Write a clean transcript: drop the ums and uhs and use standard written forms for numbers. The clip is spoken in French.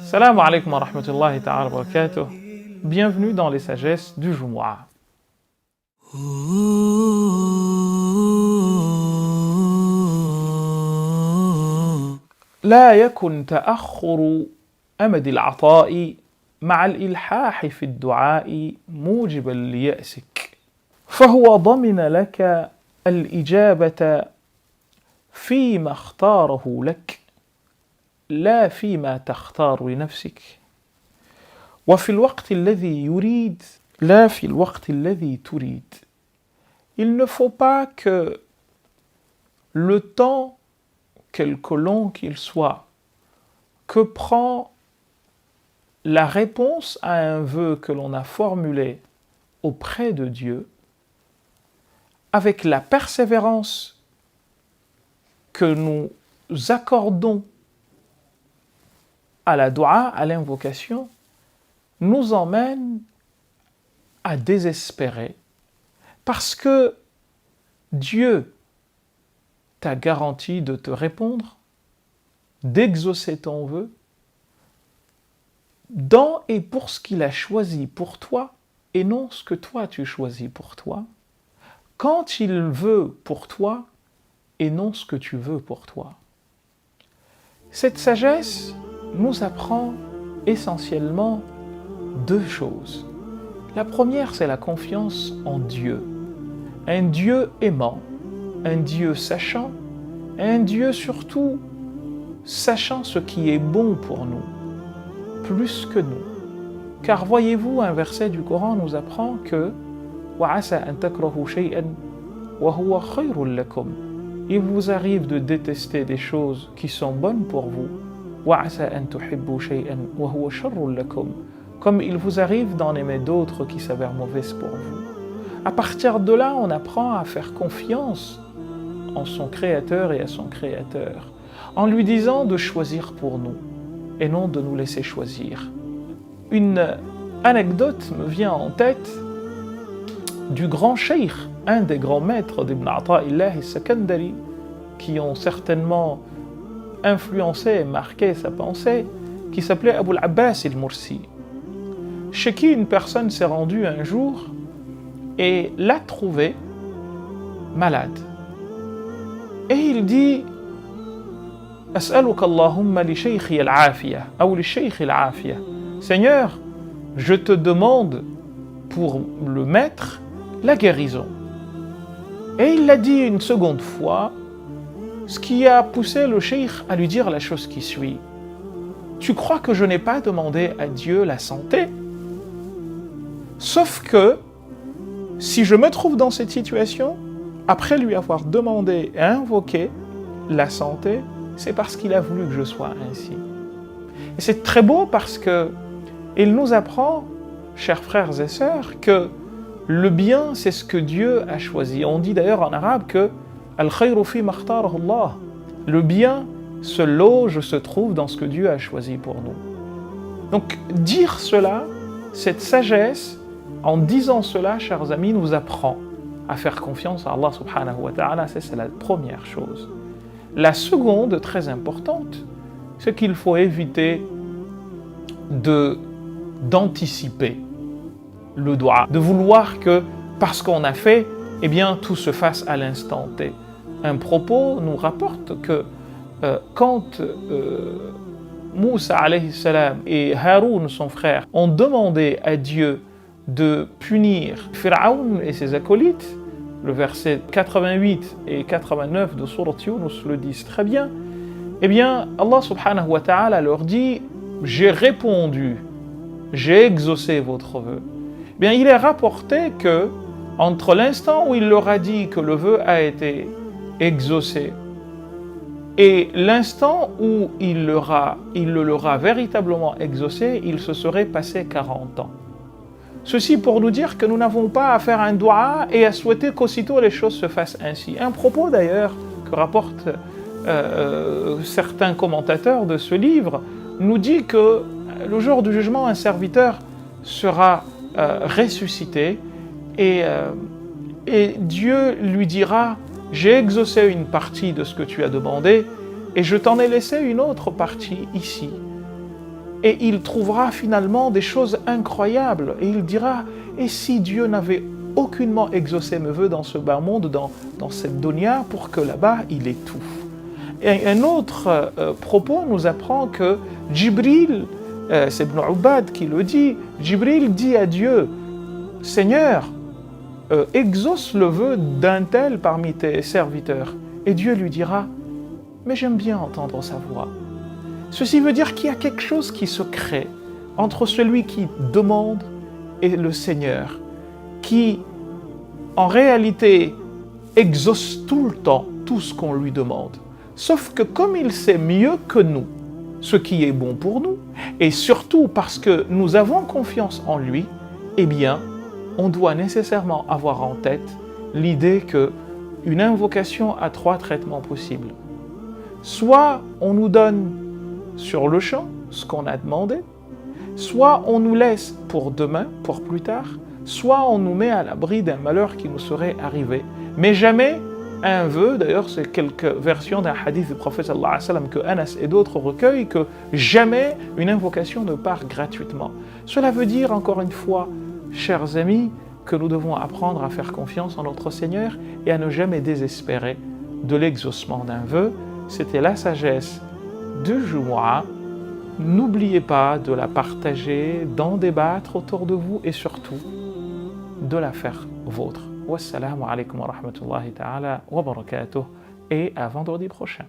Salam alaikum wa rahmatullahi ta'ala wa barakatuh. Bienvenue dans les sagesses du Jumu'ah. لا يكن تأخر أمد العطاء مع الإلحاح في الدعاء موجبا ليأسك، فهو ضمن لك الإجابة فيما اختاره لك لا فيما تختار لنفسك، وفي الوقت الذي يريد لا في الوقت الذي تريد. Il ne faut pas que le temps, quelque long qu'il soit, que prend la réponse à un vœu que l'on a formulé auprès de Dieu, avec la persévérance que nous accordons à la dua, à l'invocation, nous emmène à désespérer, parce que Dieu t'a garanti de te répondre, d'exaucer ton vœu, dans et pour ce qu'il a choisi pour toi, et non ce que toi tu choisis pour toi, quand il veut pour toi, et non ce que tu veux pour toi. Cette sagesse nous apprend essentiellement deux choses. La première, c'est la confiance en Dieu. Un Dieu aimant, un Dieu sachant, un Dieu surtout sachant ce qui est bon pour nous, plus que nous. Car voyez-vous, un verset du Coran nous apprend que وَعَسَى أَن تَكْرَهُوا شَيْئًا وَهُوَ خَيْرٌ لَكُمْ. Il vous arrive de détester des choses qui sont bonnes pour vous. وَعَسَى أَن تُحِبُّوا شَيْئًا وَهُوَ شَرٌّ لَكُمْ. Comme il vous arrive d'en aimer d'autres qui s'avèrent mauvaises pour vous. À partir de là, on apprend à faire confiance en son Créateur et à son Créateur, en lui disant de choisir pour nous, et non de nous laisser choisir. Une anecdote me vient en tête du grand cheikh, un des grands maîtres d'Ibn Ata'illah al-Sakandari, qui ont certainement influencé et marqué sa pensée, qui s'appelait Abu al-Abbas al-Mursi, chez qui une personne s'est rendue un jour et l'a trouvé malade. Et il dit As'aluka Allahumma li shaykhi al-afiya, ou li shaykhi al-afiya. Seigneur, je te demande pour le maître la guérison. Et il l'a dit une seconde fois, ce qui a poussé le cheikh à lui dire la chose qui suit. Tu crois que je n'ai pas demandé à Dieu la santé? Sauf que, si je me trouve dans cette situation, après lui avoir demandé et invoqué la santé, c'est parce qu'il a voulu que je sois ainsi. Et c'est très beau parce que il nous apprend, chers frères et sœurs, que le bien, c'est ce que Dieu a choisi. On dit d'ailleurs en arabe que Al-khayru fi makhtarahu Allah. Le bien se loge, se trouve dans ce que Dieu a choisi pour nous. Donc, dire cela, cette sagesse, en disant cela, chers amis, nous apprend à faire confiance à Allah subhanahu wa ta'ala. C'est la première chose. La seconde, très importante, c'est qu'il faut éviter d'anticiper le dua, de vouloir que, parce qu'on a fait, eh bien, tout se fasse à l'instant T. Un propos nous rapporte que quand Moussa alayhi salam et Haroun, son frère, ont demandé à Dieu de punir Pharaon et ses acolytes, le verset 88 et 89 de Surat Yunus le disent très bien, eh bien, Allah subhanahu wa ta'ala leur dit « J'ai répondu, j'ai exaucé votre vœu ». Eh bien, il est rapporté que, entre l'instant où il leur a dit que le vœu a été exaucé et l'instant où il le leur a véritablement exaucé, il se serait passé 40 ans. Ceci pour nous dire que nous n'avons pas à faire un dua et à souhaiter qu'aussitôt les choses se fassent ainsi. Un propos d'ailleurs que rapportent certains commentateurs de ce livre nous dit que le jour du jugement, un serviteur sera ressuscité et Dieu lui dira « J'ai exaucé une partie de ce que tu as demandé et je t'en ai laissé une autre partie ici. » et il trouvera finalement des choses incroyables. Et il dira, et si Dieu n'avait aucunement exaucé mes vœux dans ce bas monde, dans cette dunya, pour que là-bas il étouffe. Et un autre propos nous apprend que Jibril, c'est Ibn Ubad qui le dit, Jibril dit à Dieu, Seigneur, exauce le vœu d'un tel parmi tes serviteurs. Et Dieu lui dira, mais j'aime bien entendre sa voix. Ceci veut dire qu'il y a quelque chose qui se crée entre celui qui demande et le Seigneur, qui en réalité exauce tout le temps tout ce qu'on lui demande. Sauf que comme il sait mieux que nous ce qui est bon pour nous, et surtout parce que nous avons confiance en lui, eh bien, on doit nécessairement avoir en tête l'idée qu'une invocation a 3 traitements possibles. Soit on nous donne sur le champ ce qu'on a demandé, soit on nous laisse pour demain, pour plus tard, soit on nous met à l'abri d'un malheur qui nous serait arrivé. Mais jamais un vœu, d'ailleurs c'est quelques versions d'un hadith du prophète sallallahu alayhi wa sallam que Anas et d'autres recueillent, que jamais une invocation ne part gratuitement. Cela veut dire encore une fois, chers amis, que nous devons apprendre à faire confiance en notre Seigneur et à ne jamais désespérer de l'exaucement d'un vœu. C'était la sagesse du Jumu'ah. N'oubliez pas de la partager, d'en débattre autour de vous et surtout de la faire vôtre. Wassalamu alaikum wa rahmatullahi ta'ala wa barakatuh et à vendredi prochain.